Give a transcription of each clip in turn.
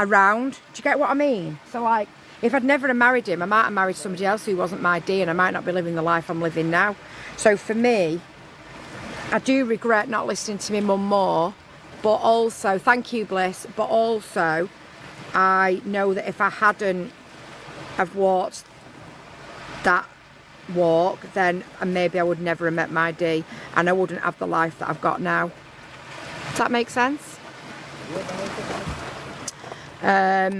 around. Do you get what I mean? So like, if I'd never have married him, I might have married somebody else who wasn't my D, and I might not be living the life I'm living now. So for me, I do regret not listening to my mum more, but also, thank you, Bliss, but also I know that if I hadn't have walked that walk, then maybe I would never have met my D, and I wouldn't have the life that I've got now. Does that make sense? Where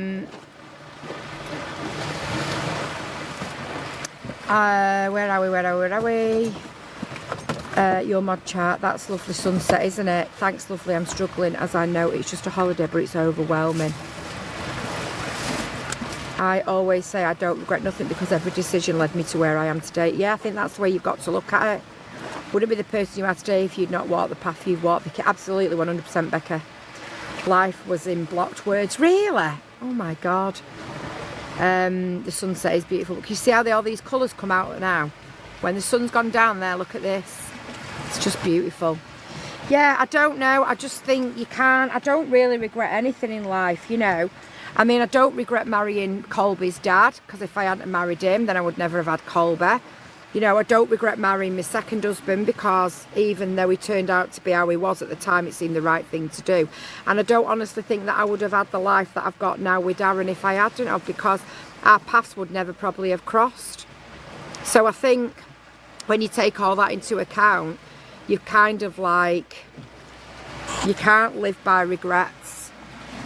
are we? Your mod chart, that's lovely sunset, isn't it? Thanks, lovely. I'm struggling, as I know it's just a holiday, but it's overwhelming. I always say I don't regret nothing because every decision led me to where I am today. Yeah, I think that's the way you've got to look at it. Wouldn't be the person you are today if you'd not walked the path you've walked, Vicky. Absolutely, 100%, Becca. Life was in blocked words. Really? Oh my God. The sunset is beautiful. Can you see how all these colours come out now? When the sun's gone down there, look at this. It's just beautiful. Yeah, I don't know. I just think you can't. I don't really regret anything in life, you know. I mean, I don't regret marrying Colby's dad, because if I hadn't married him, then I would never have had Colby. You know, I don't regret marrying my second husband, because even though he turned out to be how he was at the time, it seemed the right thing to do. And I don't honestly think that I would have had the life that I've got now with Darren if I hadn't have, because our paths would never probably have crossed. So I think when you take all that into account, you're kind of like, you can't live by regrets.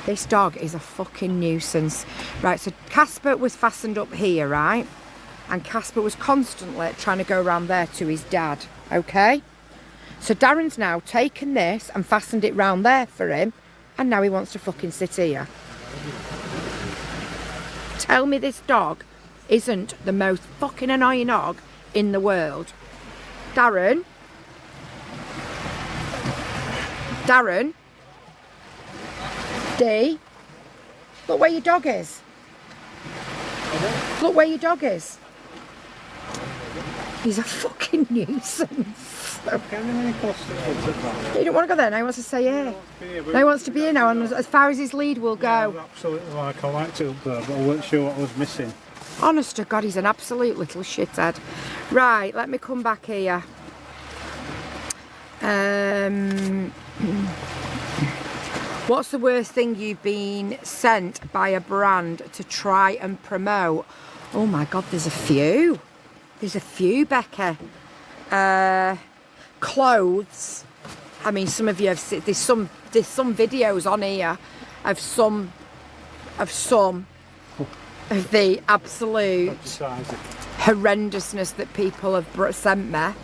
This dog is a fucking nuisance. Right, so Casper was fastened up here, right? And Casper was constantly trying to go around there to his dad, okay? So Darren's now taken this and fastened it round there for him, and now he wants to fucking sit here. Tell me this dog isn't the most fucking annoying dog in the world. Darren? Darren? D? Look where your dog is. Look where your dog is. He's a fucking nuisance. You don't want to go there now, he wants to stay here. Now he wants to be here now, and as far as his lead will go. Yeah, absolutely, like I liked it up there, but I wasn't sure what I was missing. Honest to God, he's an absolute little shithead. Right, let me come back here. What's the worst thing you've been sent by a brand to try and promote? Oh my God, there's a few. There's a few, Becca. Clothes. I mean, some of you have seen, there's some videos on here of some of the absolute horrendousness that people have sent me.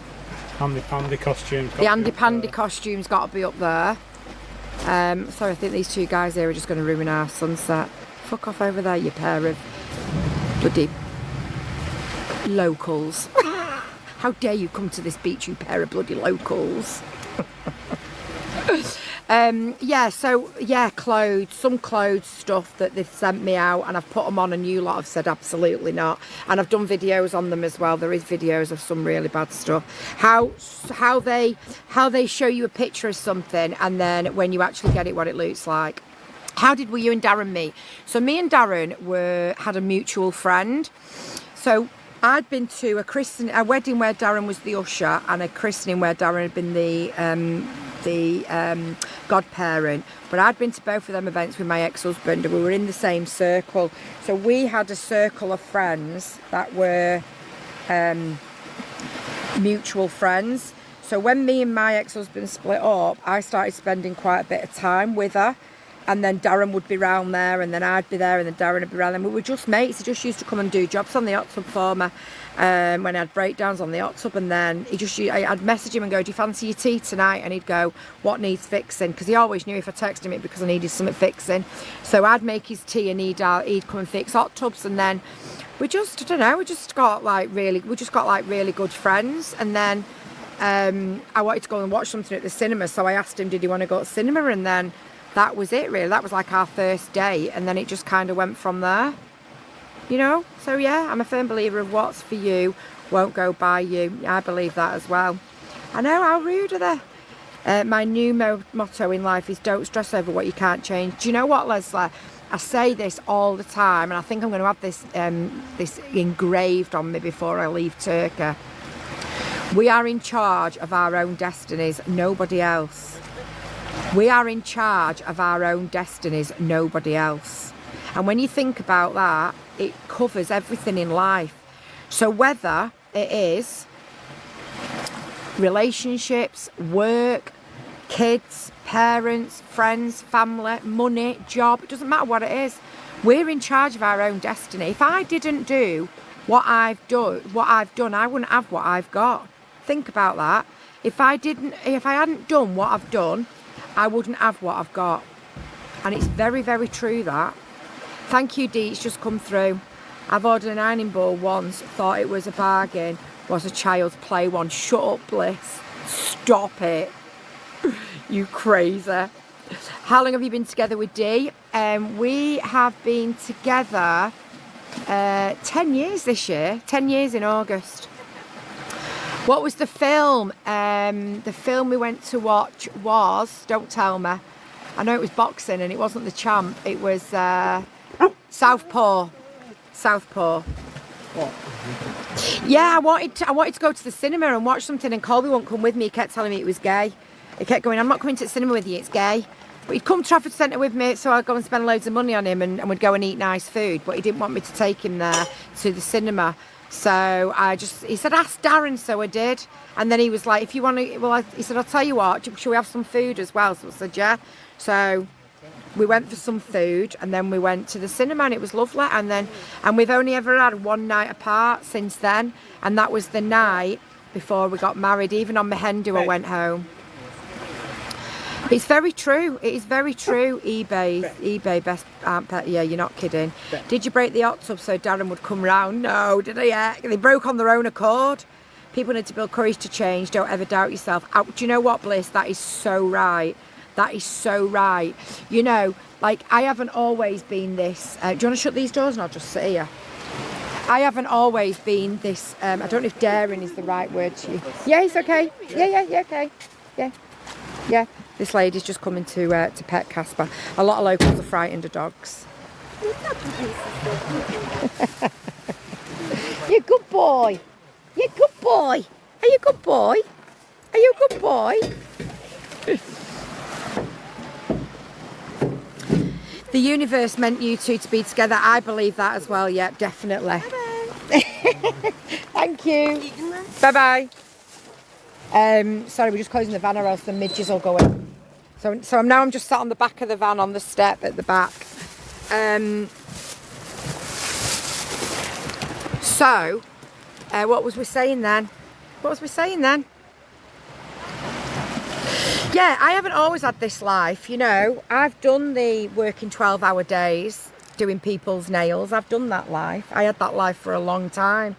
Andy Pandy costumes. The Andy Pandy costumes got to be up there. Sorry, I think these two guys here are just going to ruin our sunset. Fuck off over there, you pair of bloody locals. How dare you come to this beach, you pair of bloody locals. Clothes, some clothes stuff that they've sent me out, and I've put them on, and you lot have said absolutely not. And I've done videos on them as well. There is videos of some really bad stuff. How they show you a picture of something, and then when you actually get it, what it looks like. How did you and Darren meet? So me and Darren had a mutual friend. So I'd been to a wedding where Darren was the usher, and a christening where Darren had been the godparent. But I'd been to both of them events with my ex-husband, and we were in the same circle. So we had a circle of friends that were mutual friends. So when me and my ex-husband split up, I started spending quite a bit of time with her. And then Darren would be round there, and then I'd be there, and then Darren would be round there. We were just mates. He just used to come and do jobs on the hot tub for me when I had breakdowns on the hot tub. And then I'd message him and go, do you fancy your tea tonight? And he'd go, what needs fixing? Because he always knew if I texted him it because I needed something fixing. So I'd make his tea, and he'd come and fix hot tubs. And then we just got like really good friends. And then I wanted to go and watch something at the cinema, so I asked him, did he want to go to cinema? And then that was it, really. That was like our first date, and then it just kind of went from there, you know. So yeah, I'm a firm believer of what's for you won't go by you. I believe that as well. I know, how rude are they? My new motto in life is don't stress over what you can't change. Do you know what, Leslie? I say this all the time, and I think I'm going to have this this engraved on me before I leave Turkey. We are in charge of our own destinies, nobody else. We are in charge of our own destinies, nobody else. And when you think about that, it covers everything in life. So whether it is relationships, work, kids, parents, friends, family, money, job, it doesn't matter what it is. We're in charge of our own destiny. If I didn't do what I've done, I wouldn't have what I've got. Think about that. If I hadn't done what I've done, I wouldn't have what I've got. And it's very, very true that. Thank you, Dee, it's just come through. I've ordered an ironing board once, thought it was a bargain, was a child's play one. Shut up, Bliss. Stop it. You crazy. How long have you been together with Dee? We have been together 10 years this year. 10 years in August. What was the film? The film we went to watch was, don't tell me, I know it was boxing and it wasn't The Champ, it was Southpaw. What? Yeah, I wanted to go to the cinema and watch something, and Colby won't come with me. He kept telling me it was gay. He kept going, I'm not coming to the cinema with you, it's gay. But he'd come to Trafford Centre with me, so I'd go and spend loads of money on him and we'd go and eat nice food. But he didn't want me to take him there to the cinema. So he said, ask Darren, so I did. And then he was like, if you want to, he said, I'll tell you what, should we have some food as well? So I said, yeah. So we went for some food and then we went to the cinema and it was lovely. And we've only ever had one night apart since then. And that was the night before we got married. Even on my hen do, I went home. It's very true. It is very true. eBay best pet. Yeah, you're not kidding. Did you break the hot tub so Darren would come round? No, did I? Yeah, they broke on their own accord. People need to build courage to change. Don't ever doubt yourself. Do you know what, Bliss? That is so right. That is so right. You know, like I haven't always been this. Do you want to shut these doors and I'll just sit here? I haven't always been this. I don't know if daring is the right word to you. Yeah, it's okay. Yeah, okay. Yeah. This lady's just coming to pet Casper. A lot of locals are frightened of dogs. You're a good boy. You're a good boy. Are you a good boy? Are you a good boy? The universe meant you two to be together. I believe that as well. Yep, definitely. Bye-bye. Thank you. Bye-bye. Sorry, we're just closing the van or else the midges will go in. So I'm just sat on the back of the van on the step at the back. What was we saying then? Yeah, I haven't always had this life, you know. I've done the working 12-hour days, doing people's nails. I've done that life. I had that life for a long time.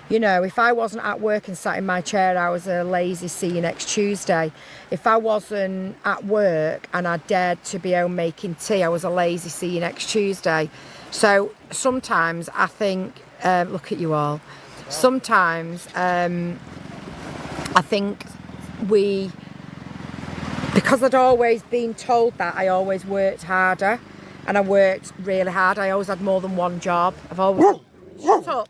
You know, if I wasn't at work and sat in my chair, I was a lazy see you next Tuesday. If I wasn't at work and I dared to be home making tea, I was a lazy see you next Tuesday. So sometimes I think, look at you all. Sometimes I think because I'd always been told that, I always worked harder and I worked really hard. I always had more than one job. Shut up.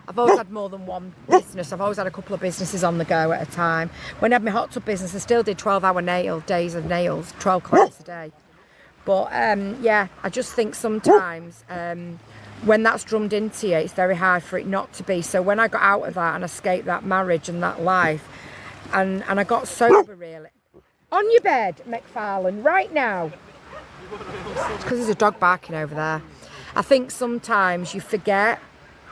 I've always had more than one business. I've always had a couple of businesses on the go at a time. When I had my hot tub business, I still did 12-hour days of nails, 12 clients a day. But yeah, I just think sometimes when that's drummed into you, it's very hard for it not to be. So when I got out of that and escaped that marriage and that life, and I got sober really. On your bed, McFarlane, right now. It's because there's a dog barking over there. I think sometimes you forget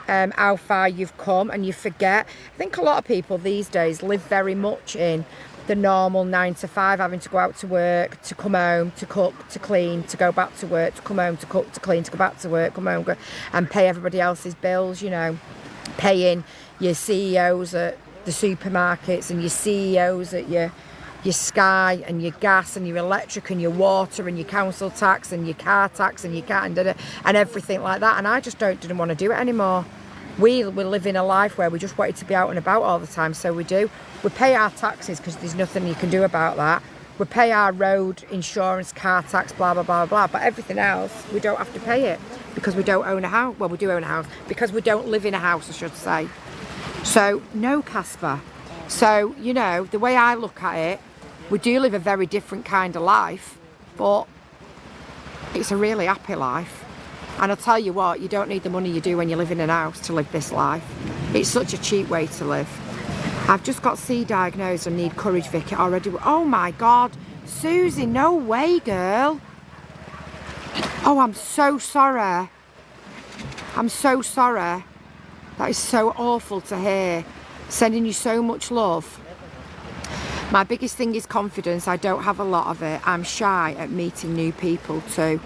how far you've come, and you forget. I think a lot of people these days live very much in the normal 9 to 5, having to go out to work, to come home, to cook, to clean, to go back to work, to come home, to cook, to clean, to go back to work, come home, and pay everybody else's bills, you know, paying your CEOs at the supermarkets and your CEOs at your Sky and your gas and your electric and your water and your council tax and your car tax and your car and everything like that. And I just didn't want to do it anymore. We live in a life where we just wanted to be out and about all the time, so we do. We pay our taxes because there's nothing you can do about that. We pay our road insurance, car tax, blah, blah, blah, blah. But everything else, we don't have to pay it because we don't own a house. Well, we do own a house because we don't live in a house, I should say. So, no, Casper. So, you know, the way I look at it, we do live a very different kind of life, but it's a really happy life. And I'll tell you what, you don't need the money you do when you live in a house to live this life. It's such a cheap way to live. I've just got C diagnosed and need courage, Vicky, already. Oh my God, Susie, no way, girl. Oh, I'm so sorry. I'm so sorry. That is so awful to hear. Sending you so much love. My biggest thing is confidence. I don't have a lot of it. I'm shy at meeting new people too.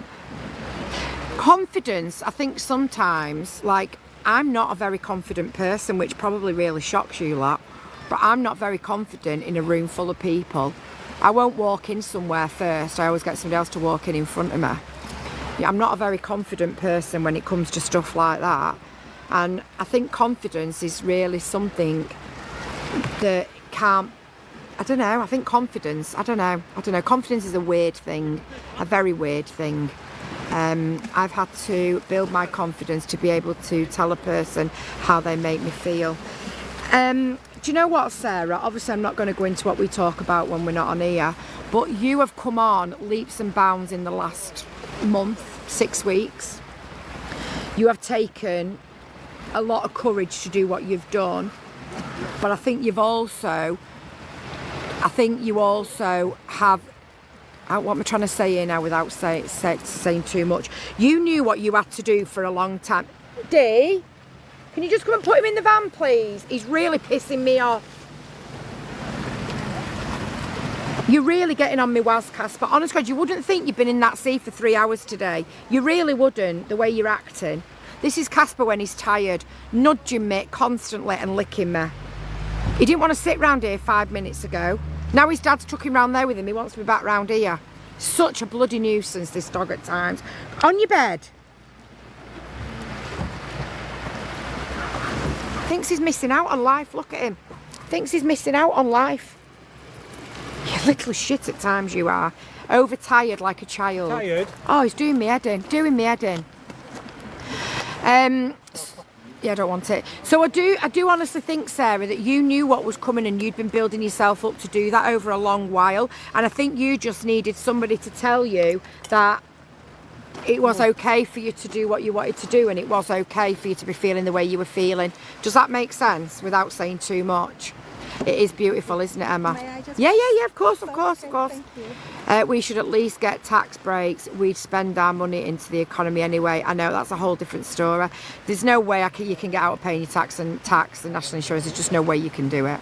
Confidence, I think sometimes, like, I'm not a very confident person, which probably really shocks you lot. But I'm not very confident in a room full of people. I won't walk in somewhere first. I always get somebody else to walk in front of me. Yeah, I'm not a very confident person when it comes to stuff like that. And I think confidence is really something that can't, I don't know, I think confidence, I don't know. Confidence is a weird thing, a very weird thing. I've had to build my confidence to be able to tell a person how they make me feel. Do you know what, Sarah? Obviously, I'm not going to go into what we talk about when we're not on here, but you have come on leaps and bounds in the last month, 6 weeks. You have taken a lot of courage to do what you've done, but I think you also have, what am I trying to say here now without saying too much? You knew what you had to do for a long time. Dee? Can you just come and put him in the van, please? He's really pissing me off. You're really getting on me, Waz, Casper. Honest God, you wouldn't think you've been in that sea for 3 hours today. You really wouldn't, the way you're acting. This is Casper when he's tired, nudging me constantly and licking me. He didn't want to sit round here 5 minutes ago. Now his dad's took him round there with him. He wants to be back round here. Such a bloody nuisance, this dog at times. On your bed. Thinks he's missing out on life. Look at him. Thinks he's missing out on life. You little shit at times you are. Overtired like a child. Tired? Oh, he's doing me head in. Doing me head in. Yeah, I don't want it. So I do honestly think, Sarah, that you knew what was coming and you'd been building yourself up to do that over a long while. And I think you just needed somebody to tell you that it was okay for you to do what you wanted to do, and it was okay for you to be feeling the way you were feeling. Does that make sense without saying too much? It is beautiful, isn't it, Emma? May I just Yeah, of course. Thank you. We should at least get tax breaks. We'd spend our money into the economy anyway. I know that's a whole different story. There's no way you can get out of paying your tax and national insurance. There's just no way you can do it.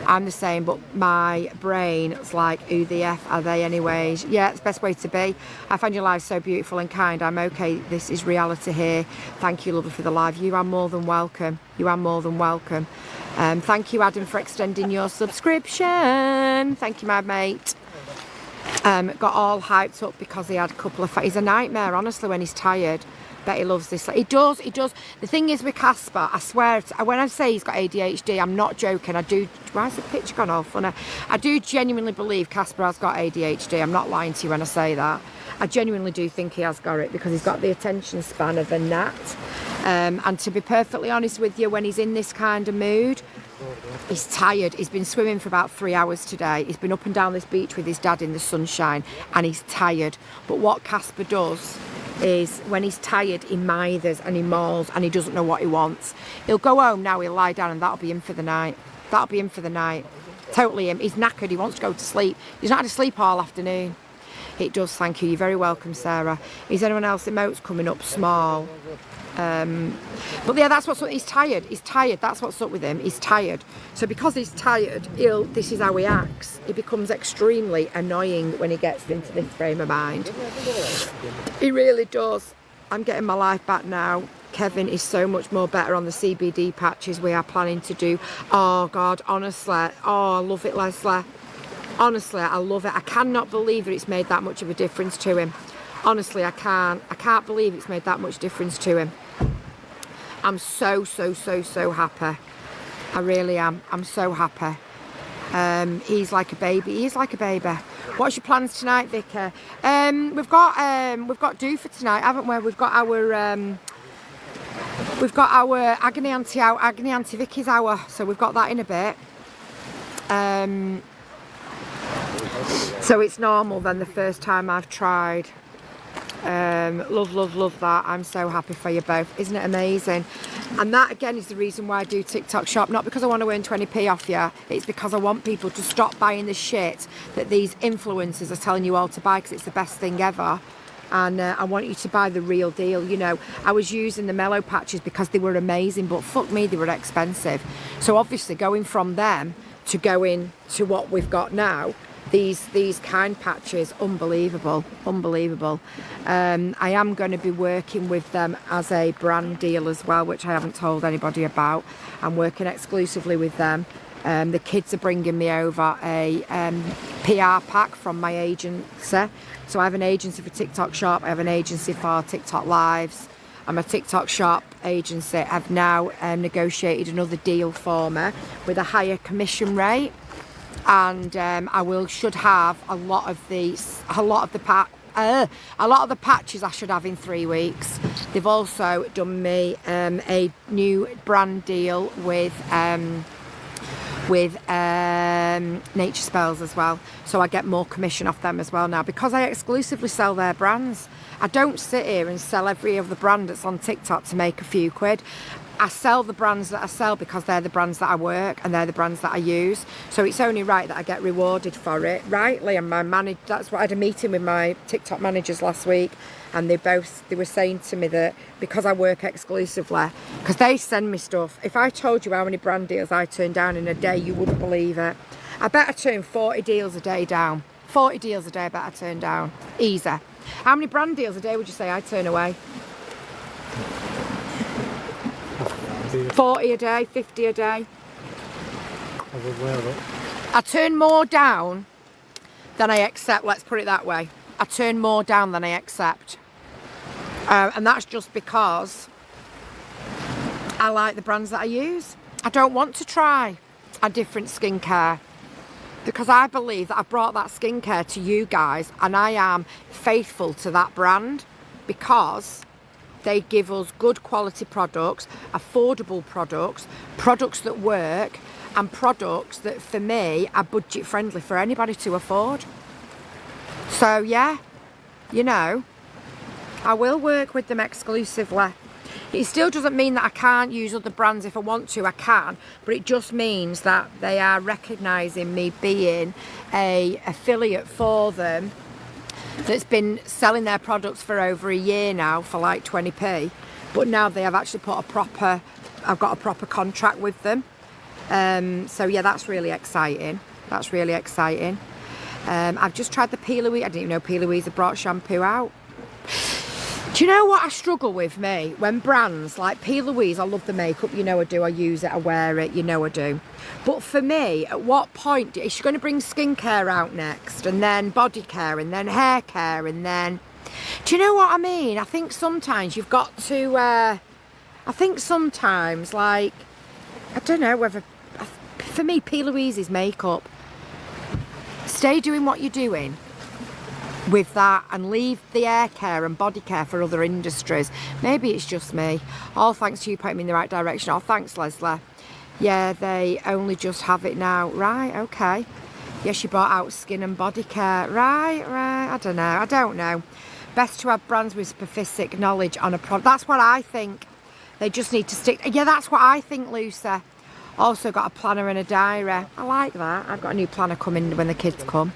I'm the same, but my brain is like, who the F are they anyways? Yeah, it's the best way to be. I find your life so beautiful and kind. I'm okay. This is reality here. Thank you, lovely, for the live. You are more than welcome. You are more than welcome. Thank you, Adam, for extending your subscription. Thank you, my mate. Got all hyped up because he had a couple of... He's a nightmare, honestly, when he's tired. Bet he loves this. He does. The thing is with Casper, I swear, when I say he's got ADHD, I'm not joking. I do... Why is the picture gone all funny? I do genuinely believe Casper has got ADHD. I'm not lying to you when I say that. I genuinely do think he has got it because he's got the attention span of a gnat. And to be perfectly honest with you, when he's in this kind of mood, he's tired. He's been swimming for about 3 hours today. He's been up and down this beach with his dad in the sunshine, and he's tired. But what Casper does is when he's tired, he mithers and he mauls and he doesn't know what he wants. He'll go home now, he'll lie down, and that'll be him for the night. That'll be him for the night. Totally him. He's knackered. He wants to go to sleep. He's not had to sleep all afternoon. It does, thank you. You're very welcome, Sarah. Is anyone else emotes coming up? Small. But yeah, that's what's up. He's tired. He's tired. That's what's up with him. He's tired. So because he's tired, this is how he acts. He becomes extremely annoying when he gets into this frame of mind. He really does. I'm getting my life back now. Kevin is so much more better on the CBD patches we are planning to do. Oh God, honestly. Oh, I love it, Leslie. Honestly, I love it. I cannot believe that it's made that much of a difference to him. Honestly, I can't believe it's made that much difference to him. I'm so happy. I really am. I'm so happy. He's like a baby. He's like a baby. What's your plans tonight, Vicky? We've got do for tonight, haven't we? We've got our agony anti Vicky's hour. So we've got that in a bit. So it's normal then, the first time I've tried. Love that. I'm so happy for you both. Isn't it amazing? And that again is the reason why I do TikTok shop. Not because I want to earn 20p off you. It's because I want people to stop buying the shit that these influencers are telling you all to buy, because it's the best thing ever. And I want you to buy the real deal. You know, I was using the Mellow patches because they were amazing, but fuck me, they were expensive. So obviously going from them to going to what we've got now, these kind patches, unbelievable. I am going to be working with them as a brand deal as well, which I haven't told anybody about. I'm working exclusively with them. The kids are bringing me over a PR pack from my agency. So I have an agency for TikTok Shop, I have an agency for TikTok Lives. I'm a TikTok Shop agency. I've now negotiated another deal for me with a higher commission rate. And I should have a lot of the patches I should have in 3 weeks. They've also done me a new brand deal with Nature Spells as well, so I get more commission off them as well now, because I exclusively sell their brands. I don't sit here and sell every other brand that's on TikTok to make a few quid. I sell the brands that I sell because they're the brands that I work and they're the brands that I use. So it's only right that I get rewarded for it. Rightly, and that's what I had a meeting with my TikTok managers last week, and they were saying to me that because I work exclusively, because they send me stuff. If I told you how many brand deals I turn down in a day, you wouldn't believe it. I bet I turn 40 deals a day down. 40 deals a day I bet I turn down. Easy. How many brand deals a day would you say I turn away? 40 a day, 50 a day. I turn more down than I accept, let's put it that way. I turn more down than I accept. And that's just because I like the brands that I use. I don't want to try a different skincare, because I believe that I've brought that skincare to you guys and I am faithful to that brand, because they give us good quality products, affordable products, products that work, and products that for me are budget friendly for anybody to afford. So yeah, you know, I will work with them exclusively. It still doesn't mean that I can't use other brands if I want to, I can, but it just means that they are recognising me being an affiliate for them that's been selling their products for over a year now for like 20p, but now they have actually I've got a proper contract with them. So yeah, that's really exciting. I've just tried the P. Louise. I didn't even know P. Louise had brought shampoo out. Do you know what I struggle with, me? When brands like P. Louise, I love the makeup, you know I do, I use it, I wear it, you know I do. But for me, at what point is she going to bring skincare out next, and then body care, and then hair care, and then... Do you know what I mean? I think sometimes you've got to... I think sometimes, like... I don't know whether... For me, P. Louise's makeup. Stay doing what you're doing with that and leave the hair care and body care for other industries. Maybe it's just me. All thanks to you pointing me in the right direction. Oh, thanks, Leslie. Yeah, they only just have it now. Right, okay. Yeah, she brought out skin and body care. Right. I don't know. Best to have brands with specific knowledge on a product. That's what I think. They just need to stick. Yeah, that's what I think, Lucy. Also got a planner and a diary. I like that. I've got a new planner coming when the kids come.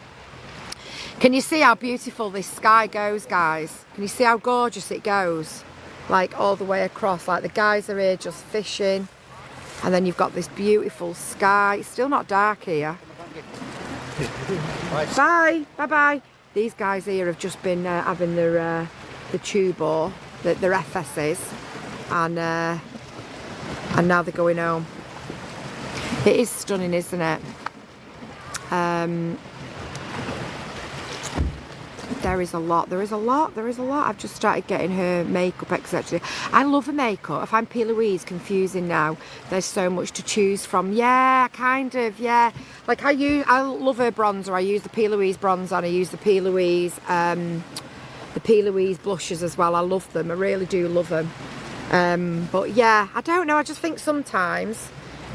Can you see how beautiful this sky goes, guys? Can you see how gorgeous it goes? Like all the way across. Like the guys are here just fishing. And then you've got this beautiful sky. It's still not dark here. Bye. Bye-bye. These guys here have just been having their the tubo, their FSs. And now they're going home. It is stunning, isn't it? there is a lot. I've just started getting her makeup, etc. I love her makeup. I find P. Louise confusing now. There's so much to choose from. Yeah, kind of, yeah. Like I love her bronzer. I use the P. Louise bronzer and I use the P. Louise blushes as well. I love them. I really do love them. But yeah, I don't know. I just think sometimes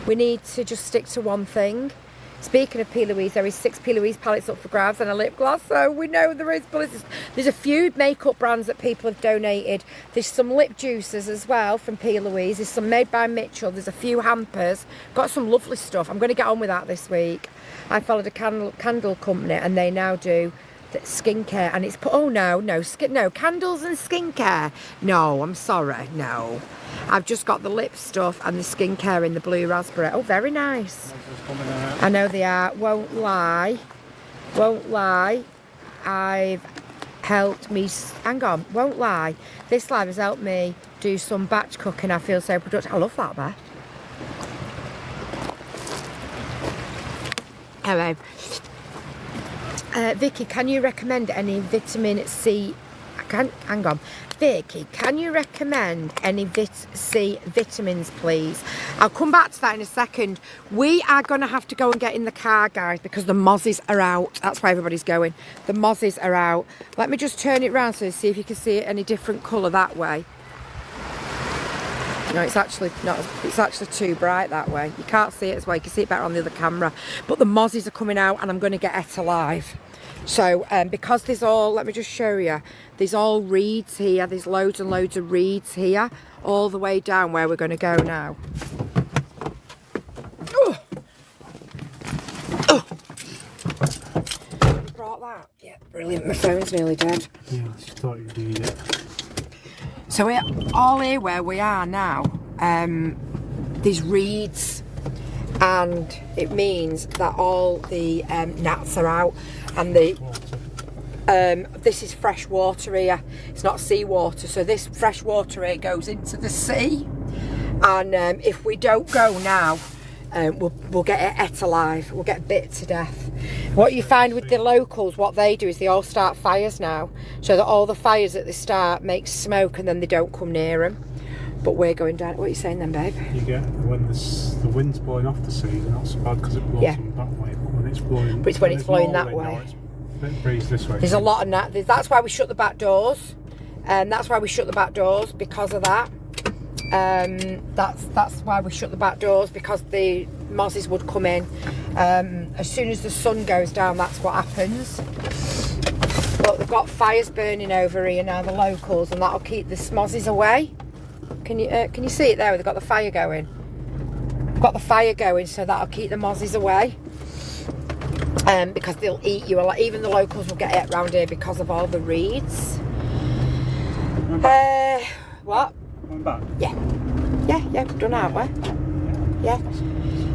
we need to just stick to one thing. Speaking of P. Louise, there is 6 P. Louise palettes up for grabs and a lip gloss, so we know there is. But there's a few makeup brands that people have donated. There's some lip juicers as well from P. Louise. There's some made by Mitchell. There's a few hampers. Got some lovely stuff. I'm going to get on with that this week. I followed a candle company and they now do the skincare, and it's no candles and skincare. No, I'm sorry, no. I've just got the lip stuff and the skincare in the blue raspberry. Oh, very nice. I know they are. Won't lie. I've helped me. Hang on. Won't lie. This live has helped me do some batch cooking. I feel so productive. I love that, Beth. Hello. Vicky, can you recommend any vitamin C? Hang on. Vicky, can you recommend any C vitamins, please? I'll come back to that in a second. We are going to have to go and get in the car, guys, because the mozzies are out. That's why everybody's going. The mozzies are out. Let me just turn it round so see if you can see it any different colour that way. No, it's actually not. It's actually too bright that way. You can't see it as well. You can see it better on the other camera. But the mozzies are coming out, and I'm going to get it alive. So because there's all, let me just show you. There's all reeds here. There's loads and loads of reeds here, all the way down where we're going to go now. Oh. Oh. Brought that? Yeah, brilliant. My phone's nearly dead. Yeah, I just thought you'd need it. So we're all here where we are now. There's reeds, and it means that all the gnats are out, and this is fresh water here. It's not seawater, so this fresh water here goes into the sea, and if we don't go now, we'll get it alive. We'll get bit to death. What you find with the locals, what they do is they all start fires now, so that all the fires that they start make smoke, and then they don't come near them. But we're going down. What are you saying then, babe? You get when the wind's blowing off the sea, they're not so bad because it blows them that way. But when it's blowing, that way, now, it's a bit breeze this way. There's a lot of gnats. That's why we shut the back doors, and that's why we shut the back doors because of that. That's why we shut the back doors, because the mozzies would come in. As soon as the sun goes down, that's what happens. But they've got fires burning over here now, the locals, and that'll keep the mozzies away. Can you see it there? They've got the fire going. They've got the fire going, so that'll keep the mozzies away. Because they'll eat you a lot. Even the locals will get it around here because of all the reeds. What? Going back? Yeah, we've done, aren't we? Yeah.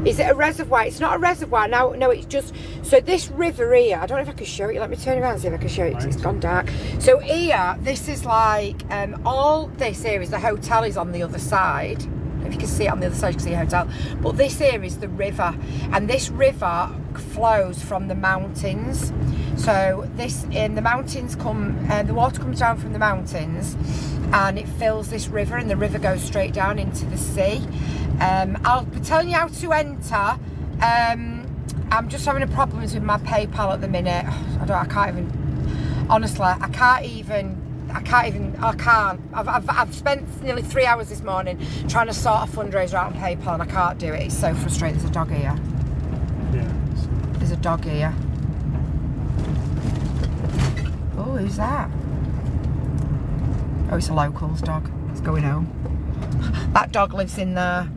Is it a reservoir? It's not a reservoir. No, it's just... So this river here, I don't know if I can show it. Let me turn around and see if I can show it, because it's gone dark. So here, this is like... all this here is the hotel is on the other side. If you can see it on the other side, you can see a hotel. But this here is the river. And this river flows from the mountains. So the mountains come... the water comes down from the mountains, and it fills this river, and the river goes straight down into the sea. I'll be telling you how to enter. I'm just having problems with my PayPal at the minute. I can't even. Honestly, I can't. I've spent nearly 3 hours this morning trying to sort a fundraiser out on PayPal, and I can't do it. It's so frustrating. There's a dog here. Yeah. There's a dog here. Oh, who's that? Oh, it's a local's dog. It's going home. That dog lives in there.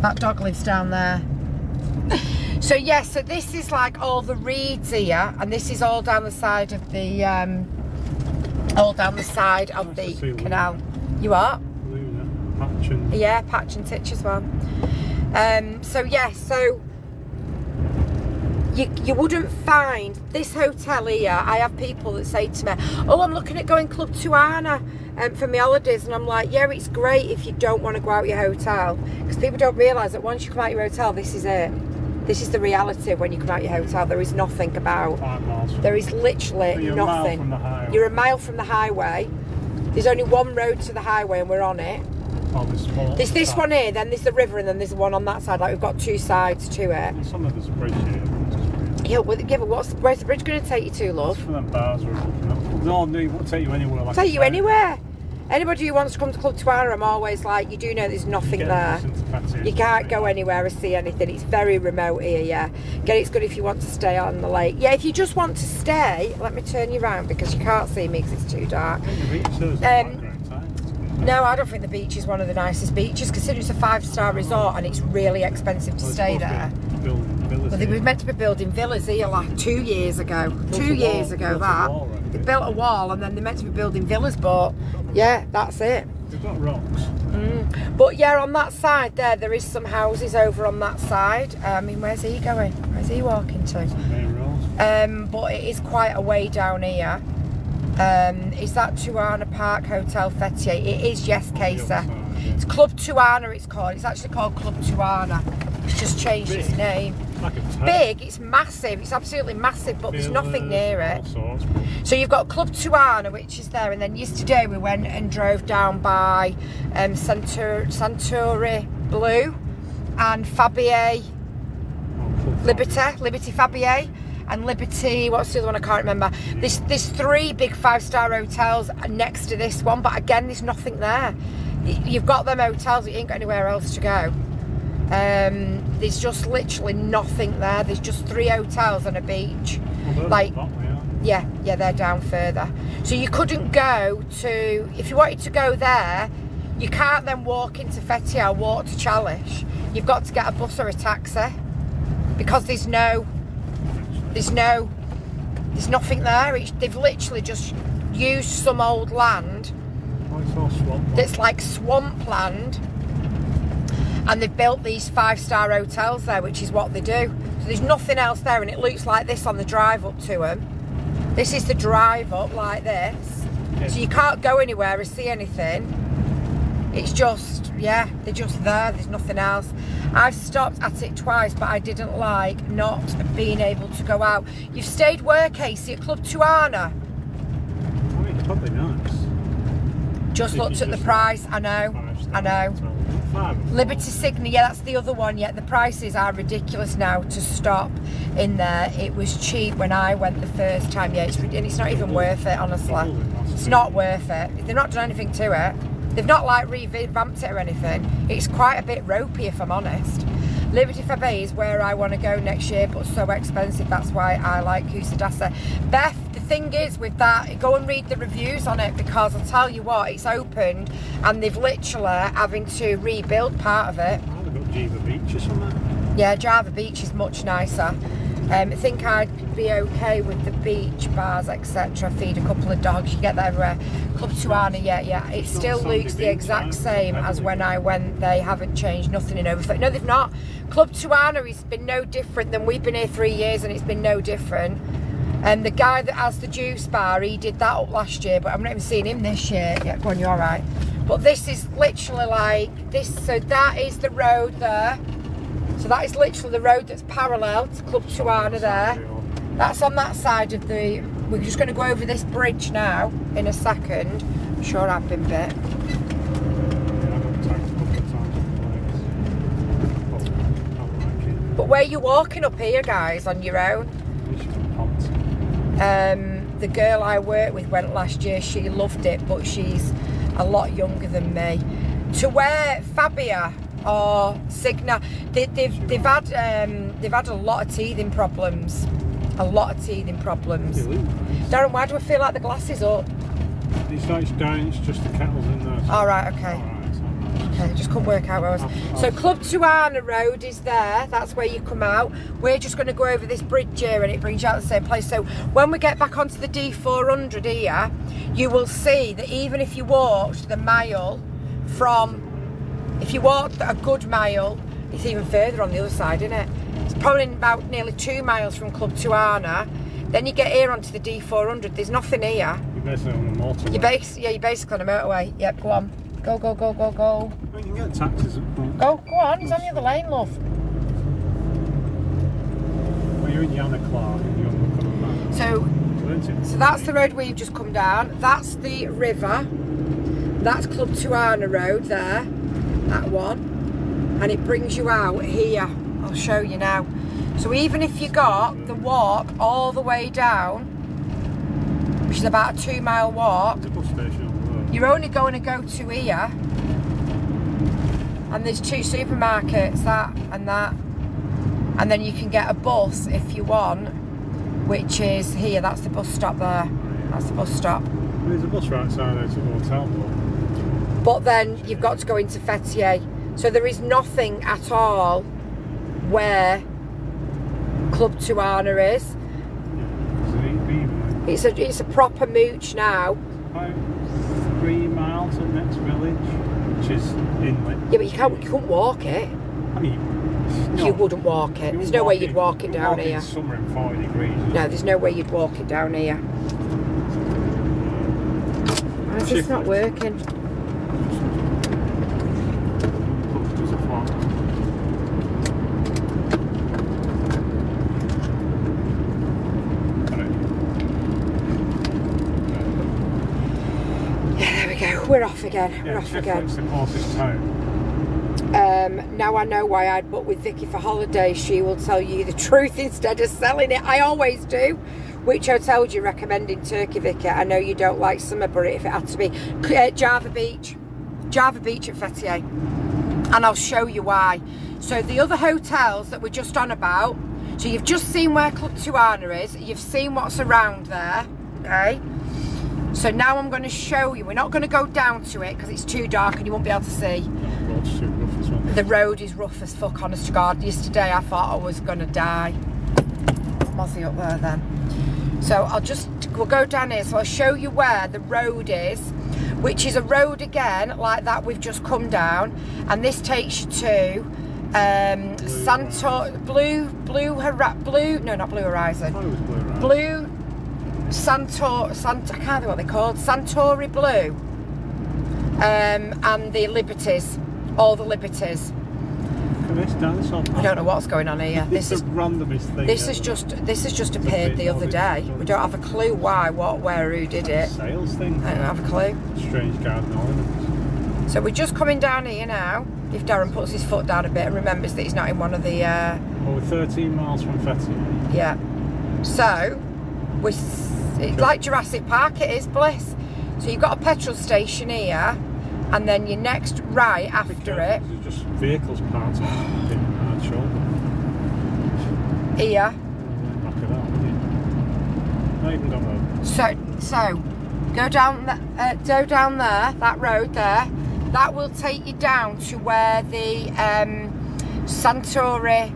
That dog lives down there. So yeah, so this is like all the reeds here, and this is all down the side of the canal. You are? Patch and... Yeah, Patch and Titch as well. So yeah, so you wouldn't find this hotel here. I have people that say to me, oh, I'm looking at going Club Tuana for my holidays, and I'm like, yeah, it's great if you don't want to go out your hotel, because people don't realise that once you come out your hotel, this is it. This is the reality when you come out your hotel. There is nothing about. 5 miles. There is literally You're nothing. a mile from the highway. You're a mile from the highway. There's only one road to the highway and we're on it. Oh, There's this one here, then there's the river, and then there's the one on that side. Like we've got two sides to it. And some of there's a bridge here. Yeah, but where's the bridge going to take you to, love? For them bars are open up. No, they won't take you anywhere. Like Take you anywhere. Anybody who wants to come to Club Tuana, I'm always like, you do know there's nothing there. You can't go anywhere or see anything. It's very remote here, yeah. Again, it's good if you want to stay on the lake. Yeah, if you just want to stay, let me turn you around because you can't see me because it's too dark. No, I don't think the beach is one of the nicest beaches, considering it's a 5-star resort and it's really expensive to stay there. Well, they were meant to be building villas here like 2 years ago. 2 years ago, they built a wall and then they're meant to be building villas, but yeah, that's it. They've got rocks. But yeah, on that side there is some houses over on that side. I mean, where's he going? Where's he walking to? Main roads. But it is quite a way down here. Is that Tuana Park Hotel Fethiye? It is, yes, Kesa. It's Club Tuana, it's called. It's actually called Club Tuana. It's just changed its name. Big, it's massive, it's absolutely massive, but there's nothing near it. So you've got Club Tuana, which is there, and then yesterday we went and drove down by Centauri Blue and Fabier, Liberty Fabier. And Liberty, what's the other one? I can't remember. There's 3 big 5-star hotels next to this one, but again, there's nothing there. You've got them hotels, you ain't got anywhere else to go. There's just literally nothing there. There's just 3 hotels and a beach. Like, yeah, they're down further. So you couldn't go to, if you wanted to go there, you can't then walk into Fethiye or walk to Chalish. You've got to get a bus or a taxi because there's nothing there. They've literally just used some old land that's like swampland, and they've built these 5-star hotels there, which is what they do. So there's nothing else there, and it looks like this on the drive up to them. This is the drive up like this, so you can't go anywhere or see anything. It's just, yeah, they're just there. There's nothing else. I've stopped at it twice, but I didn't like not being able to go out. You've stayed where, Casey? At Club Tuana? I mean, it's probably nice. Just looked at the price. I know. Liberty Signy, yeah, that's the other one. Yeah, the prices are ridiculous now to stop in there. It was cheap when I went the first time. Yeah, and it's not even worth it, honestly. It's not worth it. They've not done anything to it. They've not like revamped it or anything. It's quite a bit ropey, if I'm honest. Liberty Fabier is where I want to go next year, but so expensive. That's why I like Kusadasa. Beth, the thing is with that, go and read the reviews on it, because I'll tell you what, it's opened and they've literally having to rebuild part of it. Oh, they've got Java Beach or something. Yeah, Java Beach is much nicer. I think I'd be okay with the beach bars, etc. Feed a couple of dogs. You get their Club Tuana, yeah. It still looks the exact same as when I went. They haven't changed nothing in over. No, they've not. Club Tuana has been no different than we've been here 3 years, and it's been no different. And the guy that has the juice bar, he did that up last year, but I've not even seen him this year. Yeah, go on, you're all right. But this is literally like this. So that is the road there. So that is literally the road that's parallel to Club Tuana there. That's on that side of the... We're just going to go over this bridge now in a second. I'm sure I've been bit. But where are you walking up here, guys, on your own? The girl I worked with went last year. She loved it, but she's a lot younger than me. To where Fabia or Signa, they've had a lot of teething problems. Darren, why do I feel like the glass is up? It's not, it's down, it's just the kettle's in there. So. Alright, okay. Okay, just couldn't work out where I was. So Club Tuana Road is there, that's where you come out. We're just going to go over this bridge here and it brings you out the same place. So when we get back onto the D400 here, you will see that even if you walked the mile from... If you walk a good mile, it's even further on the other side, isn't it? It's probably about nearly 2 miles from Club Tuana. Then you get here onto the D400. There's nothing here. You're basically on the motorway. You're basically on a motorway. Yep, go on. Go. Well, you can get taxis. Go on. He's on the other lane, love. you're in Yana Clark and you're coming back. So that's the road we've just come down. That's the river. That's Club Tuana Road there, that one. And it brings you out here. I'll show you now. So even if you got the walk all the way down, which is about a 2-mile walk, There's a bus station on the road. you're only going to go to here. And there's 2 supermarkets, that and that. And then you can get a bus if you want, which is here. That's the bus stop there. That's the bus stop. There's a bus right outside there to the hotel door. But then you've got to go into Fethiye. So there is nothing at all where Club Tuana is. It's a proper mooch now. About 3 miles to the next village, which is inlet. Yeah, but you couldn't walk it. I mean, no, You wouldn't walk it. There's no way you'd walk it down here. In summer in 40 degrees. No, there's no way you'd walk it down here. Why is this not working? There's a flat. Yeah, there we go. We're off again. We're off again. It's the closest town. Now I know why I'd booked with Vicky for holidays. She will tell you the truth instead of selling it. I always do. Which hotel would you recommend in Turkey, Vicky? I know you don't like Summerbury if it had to be. Java Beach. Java Beach at Fethiye. And I'll show you why. So the other hotels that we're just on about, so you've just seen where Club Tuana is. You've seen what's around there. Okay. So now I'm going to show you. We're not going to go down to it because it's too dark and you won't be able to see. The road is rough as fuck, honest to God. Yesterday I thought I was going to die. Mozzie up there then. So we'll go down here. So I'll show you where the road is, which is a road again, like that we've just come down. And this takes you to Blue Horizon. Blue I can't think what they're called. Santori Blue. And the Liberties. All the Liberties. I don't know what's going on here. This is the randomest thing. This has just appeared the other day. We don't have a clue why, what, where, who did it. Sales thing. I don't have a clue. Strange garden ornaments. So we're just coming down here now. If Darren puts his foot down a bit and remembers that he's not in one of the. Well, we're 13 miles from Fethiye. Yeah. So it's like Jurassic Park. It is, Bliss. So you've got a petrol station here, and then your next right after it. There's just vehicles parked on our shoulder. Here. Back of that, wouldn't you? Not even got road. So go down there, that road there. That will take you down to where the Santori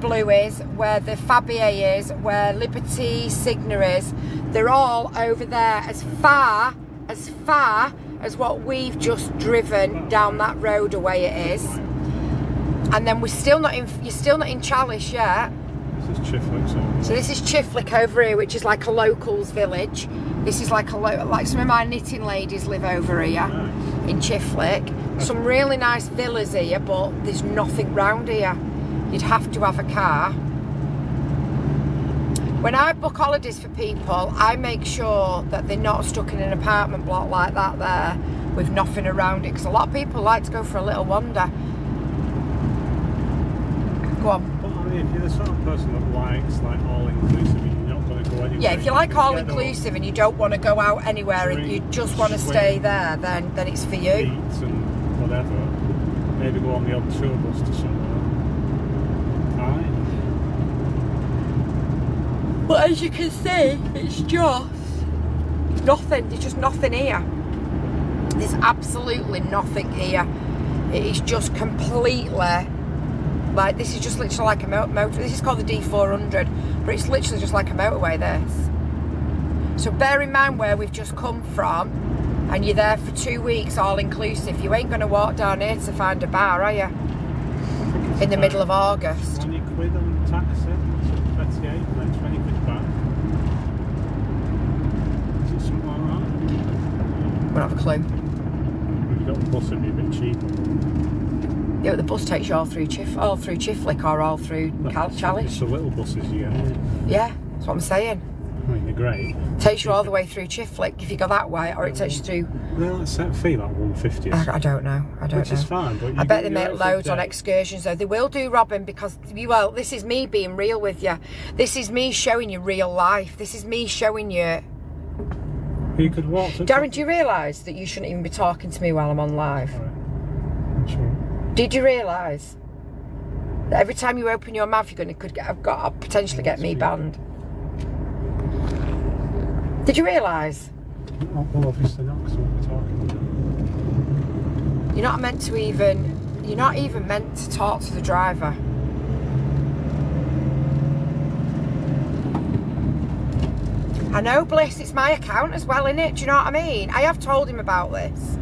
Blue is, where the Fabier is, where Liberty Signa is. They're all over there, as far as what we've just driven down that road away it is. And then you're still not in Chalice yet. This is Chiflick. So this is Chiflick over here, which is like a locals village. This is like like some of my knitting ladies live over here in Chiflick. Some really nice villas here, but there's nothing round here. You'd have to have a car. When I book holidays for people, I make sure that they're not stuck in an apartment block like that there with nothing around it, because a lot of people like to go for a little wander. Go on. But I mean, if you're the sort of person that likes like all-inclusive and you're not going to go anywhere. Yeah, if you like all-inclusive and you don't want to go out anywhere and you just want to stay there, then it's for you. Eat and whatever. Maybe go on the odd tour bus to somewhere. Fine. But as you can see, it's just nothing. There's just nothing here. There's absolutely nothing here. It is just completely like, this is just literally like a motor. This is called the D400, but it's literally just like a motorway, this. So bear in mind where we've just come from, and you're there for 2 weeks all inclusive. You ain't going to walk down here to find a bar, are you? In the middle of August. 20 quid on taxi to Fethiye and then 20 quid back. Is it something like that? I don't have a clue. If you got the bus, it'd be a bit cheaper. Yeah, the bus takes you all through Chiflick or all through Chalice. It's the little buses you get. Yeah, that's what I'm saying. I mean, they're great. Takes you all the way through Chiflick if you go that way, or it takes you through. They're like set fee like 150. I don't know. Which is fine, but I bet they make loads on excursions though. They will do, Robin, because this is me being real with you. This is me showing you real life. This is me showing you. You could walk to. Darren, do you realise that you shouldn't even be talking to me while I'm on live? Right. Sure. Did you realise that every time you open your mouth, you're going to potentially get me banned? Did you realise? Well, obviously not, because what we're talking about. You're not even meant to talk to the driver. I know, Bliss, it's my account as well, innit? Do you know what I mean? I have told him about this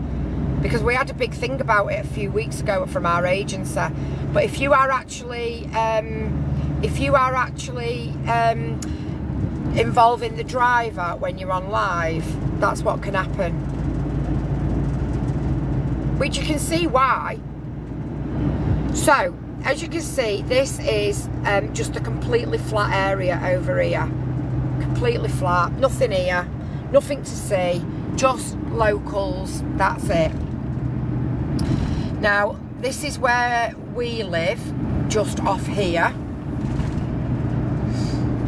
because we had a big thing about it a few weeks ago from our agency. But if you are actually involving the driver when you're on live, that's what can happen. Which you can see why. So, as you can see, this is just a completely flat area over here. Completely flat, nothing here, nothing to see, just locals, that's it. Now, this is where we live, just off here.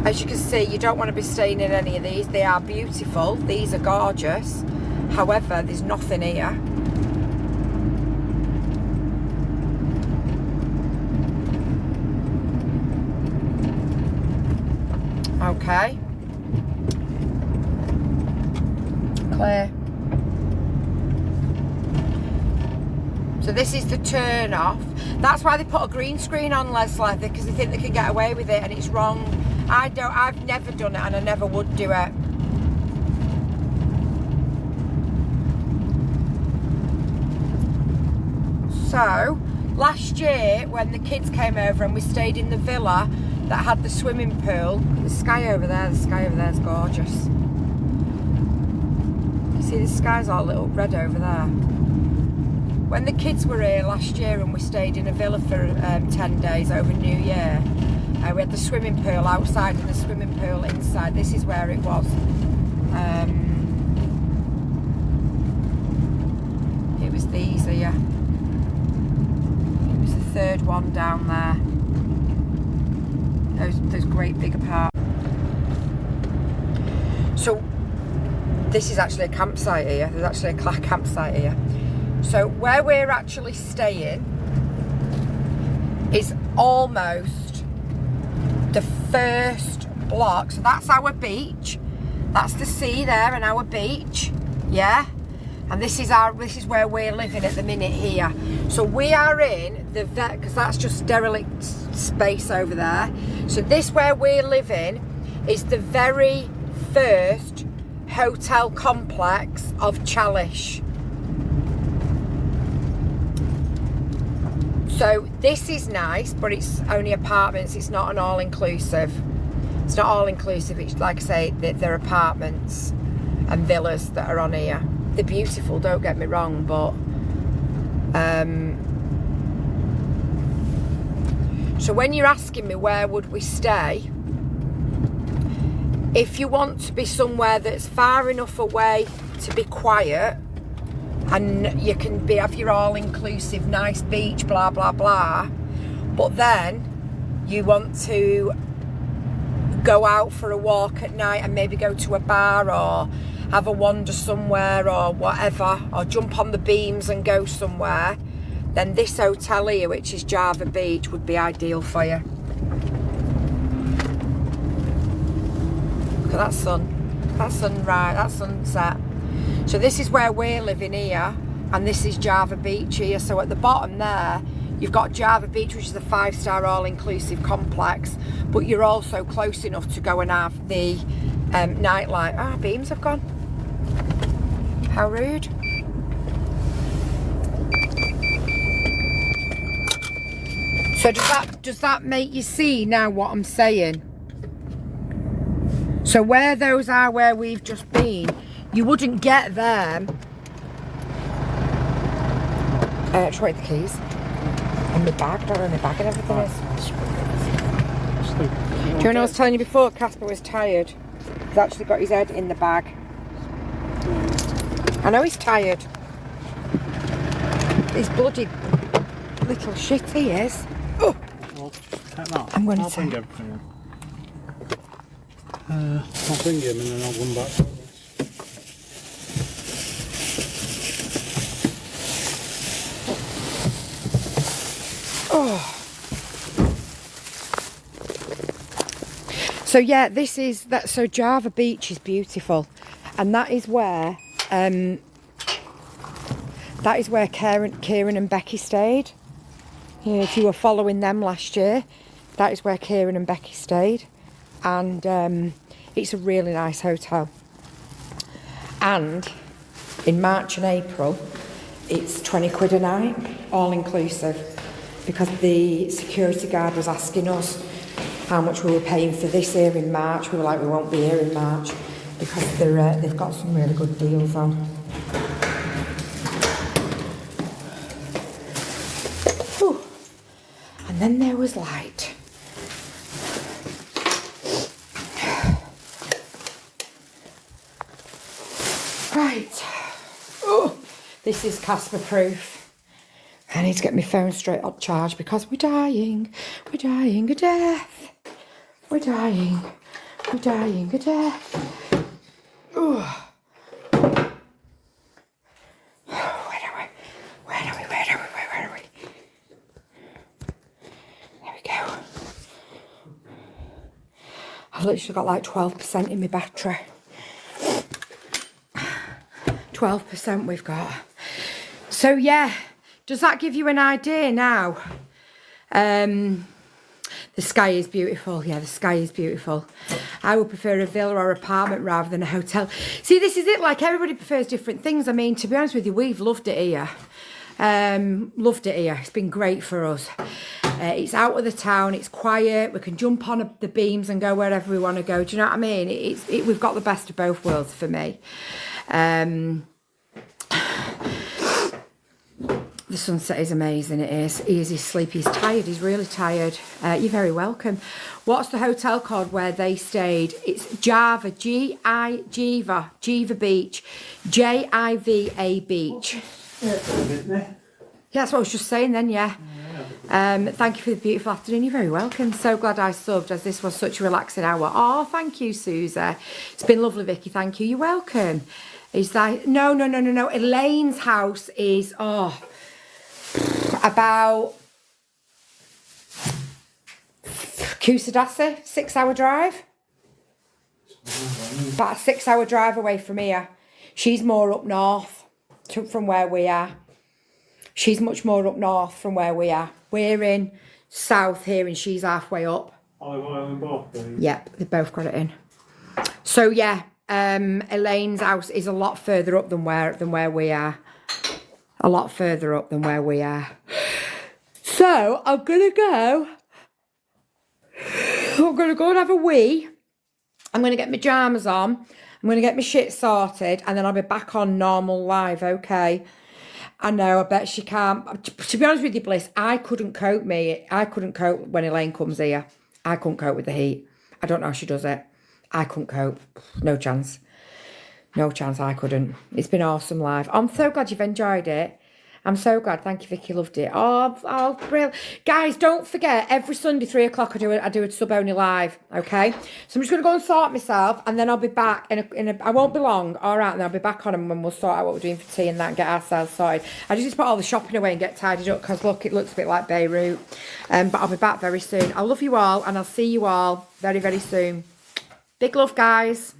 As you can see, you don't want to be staying in any of these. They are beautiful, these are gorgeous. However, there's nothing here. Okay. Clear. So this is the turn off. That's why they put a green screen on, Leslie, because they think they can get away with it, and it's wrong. I've never done it, and I never would do it. So last year when the kids came over and we stayed in the villa that had the swimming pool, the sky over there is gorgeous. See, the sky's all little red over there. When the kids were here last year and we stayed in a villa for 10 days over New Year, we had the swimming pool outside and the swimming pool inside. This is where it was. It was these here. It was the third one down there. Those great big apartments. So this is actually a campsite here. There's actually a campsite here. So where we're actually staying is almost the first block. So that's our beach. That's the sea there and our beach. Yeah. And this is where we're living at the minute here. So we are in the vet, because that's just derelict space over there. So this where we're living is the very first hotel complex of Chalice. So this is nice, but it's only apartments. It's not an all-inclusive. It's not all-inclusive. It's like I say, they're apartments and villas that are on here. They're beautiful, don't get me wrong, but so when you're asking me where would we stay, if you want to be somewhere that's far enough away to be quiet and you can have your all-inclusive nice beach, blah blah blah, but then you want to go out for a walk at night and maybe go to a bar or have a wander somewhere or whatever, or jump on the beams and go somewhere, then this hotel here, which is Java Beach, would be ideal for you. Look at that sun. That sunrise, that sunset. So this is where we're living here, and this is Java Beach here. So at the bottom there, you've got Java Beach, which is a 5-star all-inclusive complex, but you're also close enough to go and have the nightlife. Ah, beams have gone. How rude. So does that make you see now what I'm saying? So where those are, where we've just been, you wouldn't get them. Try the keys. my bag. I don't know where my bag and everything is. Sleep. Do you know when I was telling you before, Casper was tired? He's actually got his head in the bag. I know he's tired. He's bloody little shit he is. Oh. Well, just take that. I'm going I'll to bring everything in. I'll bring him and then I'll run back. Oh. So yeah, this is that. So Java Beach is beautiful, and that is where Kieran and Becky stayed. You know, if you were following them last year, that is where Kieran and Becky stayed, and it's a really nice hotel. And in March and April, it's 20 quid a night, all inclusive, because the security guard was asking us how much we were paying for this year in March. We were like, we won't be here in March because they've got some really good deals on. Whew. And then there was light. Right. Oh, this is Casper proof. I need to get my phone straight on charge because we're dying. We're dying a death. We're dying. We're dying a death. Oh. Where are we? There we go. I've literally got like 12% in my battery. 12% we've got. So yeah. Does that give you an idea now? The sky is beautiful. Yeah, the sky is beautiful. I would prefer a villa or apartment rather than a hotel. See, this is it. Like, everybody prefers different things. I mean, to be honest with you, we've loved it here. Loved it here. It's been great for us. It's out of the town. It's quiet. We can jump on the beams and go wherever we want to go. Do you know what I mean? We've got the best of both worlds for me. The sunset is amazing, it is. He is sleepy, he's tired, he's really tired. You're very welcome. What's the hotel called where they stayed? It's Java, Jiva Beach, Jiva Beach. Yeah, that's what I was just saying then, yeah. Thank you for the beautiful afternoon, you're very welcome. So glad I subbed as this was such a relaxing hour. Oh, thank you, Susie. It's been lovely, Vicky, thank you, you're welcome. Is that, no. Elaine's house is, about Kusadasi, 6-hour drive. About a 6-hour drive away from here. She's more up north from where we are. She's much more up north from where we are. We're in south here and she's halfway up. Yep, they both got it in. So yeah, Elaine's house is a lot further up than where we are. A lot further up than where we are. So I'm gonna go and have a wee. I'm gonna get my pajamas on. I'm gonna get my shit sorted and then I'll be back on normal live, okay? I know, I bet she can't. To be honest with you, Bliss, I couldn't cope when Elaine comes here. I couldn't cope with the heat. I don't know how she does it. I couldn't cope. No chance. No chance, I couldn't. It's been awesome live. I'm so glad you've enjoyed it. I'm so glad. Thank you, Vicky. Loved it. Oh, brilliant. Guys, don't forget, every Sunday, 3 o'clock, I do a sub-only live, okay? So I'm just going to go and sort myself, and then I'll be back. I won't be long. All right, and then I'll be back on, and we'll sort out what we're doing for tea and that, and get ourselves sorted. I just need to put all the shopping away and get tidied up, because, look, it looks a bit like Beirut. But I'll be back very soon. I love you all, and I'll see you all very, very soon. Big love, guys.